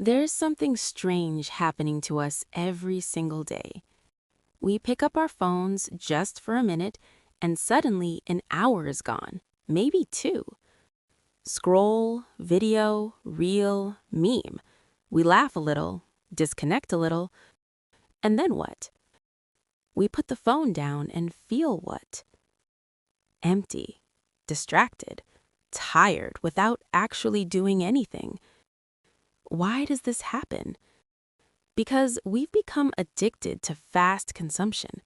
There's something strange happening to us every single day. We pick up our phones just for a minute, and suddenly an hour is gone, maybe two. Scroll, video, reel, meme. We laugh a little, disconnect a little, and then what? We put the phone down and feel what? Empty, distracted, tired without actually doing anything. Why does this happen? Because we've become addicted to fast consumption.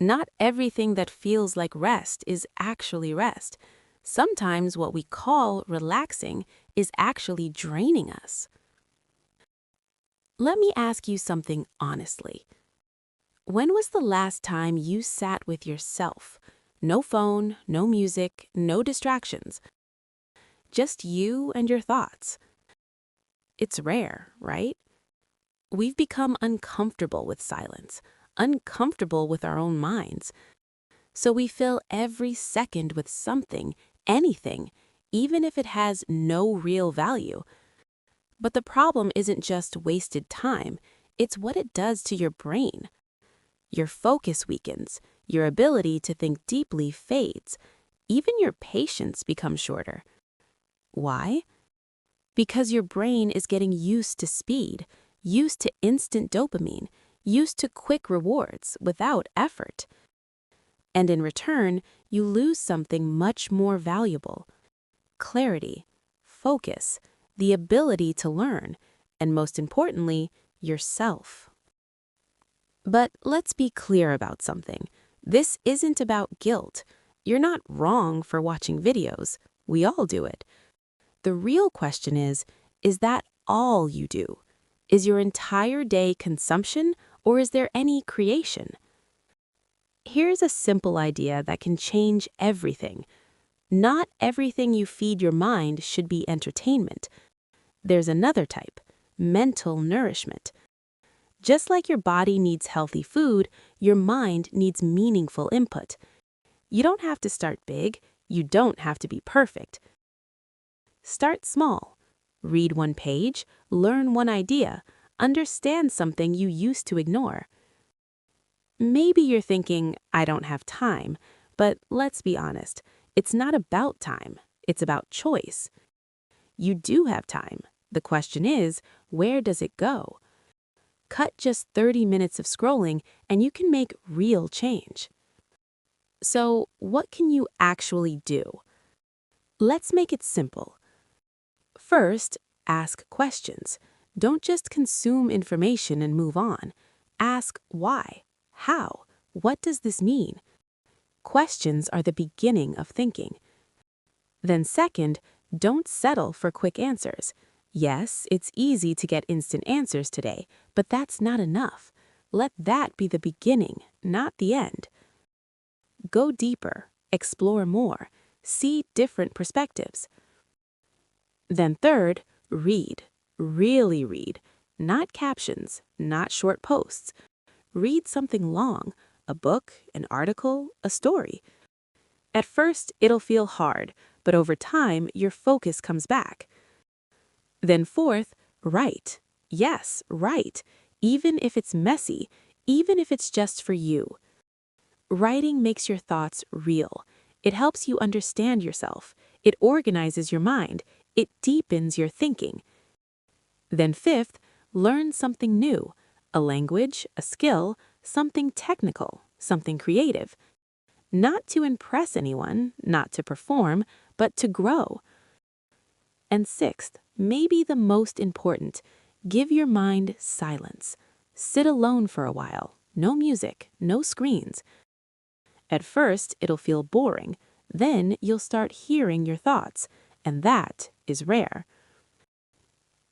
Not everything that feels like rest is actually rest. Sometimes what we call relaxing is actually draining us. Let me ask you something honestly. When was the last time you sat with yourself? No phone, no music, no distractions. Just you and your thoughts. It's rare, right? We've become uncomfortable with silence, uncomfortable with our own minds. So we fill every second with something, anything, even if it has no real value. But the problem isn't just wasted time, it's what it does to your brain. Your focus weakens, your ability to think deeply fades, even your patience becomes shorter. Why? Because your brain is getting used to speed, used to instant dopamine, used to quick rewards without effort. And in return, you lose something much more valuable: clarity, focus, the ability to learn, and most importantly, yourself. But let's be clear about something. This isn't about guilt. You're not wrong for watching videos. We all do it. The real question is that all you do? Is your entire day consumption, or is there any creation? Here's a simple idea that can change everything. Not everything you feed your mind should be entertainment. There's another type: mental nourishment. Just like your body needs healthy food, your mind needs meaningful input. You don't have to start big. You don't have to be perfect. Start small. Read one page, learn one idea, understand something you used to ignore. Maybe you're thinking, I don't have time, but let's be honest, it's not about time, it's about choice. You do have time. The question is, where does it go? Cut just 30 minutes of scrolling and you can make real change. So, what can you actually do? Let's make it simple. First, ask questions. Don't just consume information and move on. Ask why, how, what does this mean? Questions are the beginning of thinking. Then second, don't settle for quick answers. Yes, it's easy to get instant answers today, but that's not enough. Let that be the beginning, not the end. Go deeper, explore more, see different perspectives. Then third, read. Really read. Not captions, not short posts. Read something long, a book, an article, a story. At first, it'll feel hard, but over time, your focus comes back. Then fourth, write. Yes, write. Even if it's messy, even if it's just for you. Writing makes your thoughts real. It helps you understand yourself. It organizes your mind. It deepens your thinking. Then fifth, learn something new. A language, a skill, something technical, something creative. Not to impress anyone, not to perform, but to grow. And sixth, maybe the most important, give your mind silence. Sit alone for a while. No music, no screens. At first, it'll feel boring. Then you'll start hearing your thoughts, and that is rare.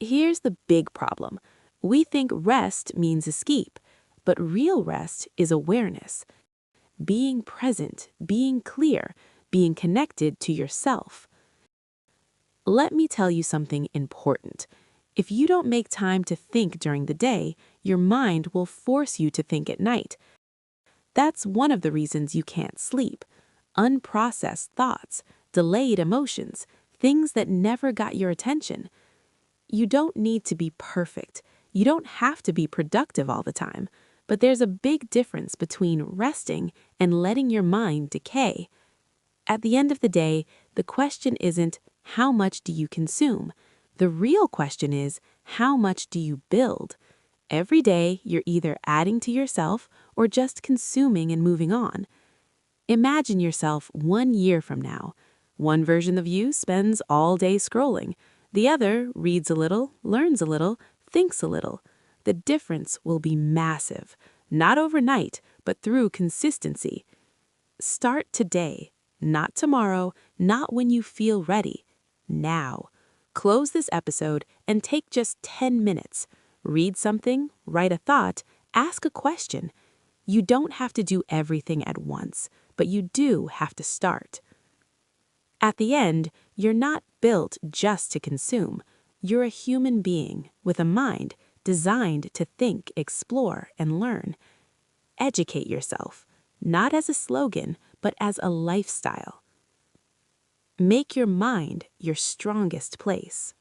Here's the big problem. We think rest means escape, but real rest is awareness. Being present, being clear, being connected to yourself. Let me tell you something important. If you don't make time to think during the day, your mind will force you to think at night. That's one of the reasons you can't sleep. Unprocessed thoughts, delayed emotions, things that never got your attention. You don't need to be perfect. You don't have to be productive all the time. But there's a big difference between resting and letting your mind decay. At the end of the day, the question isn't how much do you consume? The real question is how much do you build? Every day, you're either adding to yourself or just consuming and moving on. Imagine yourself 1 year from now. One version of you spends all day scrolling. The other reads a little, learns a little, thinks a little. The difference will be massive, not overnight, but through consistency. Start today, not tomorrow, not when you feel ready. Now. Close this episode and take just 10 minutes. Read something, write a thought, ask a question. You don't have to do everything at once, but you do have to start. At the end, you're not built just to consume. You're a human being with a mind designed to think, explore, and learn. Educate yourself, not as a slogan, but as a lifestyle. Make your mind your strongest place.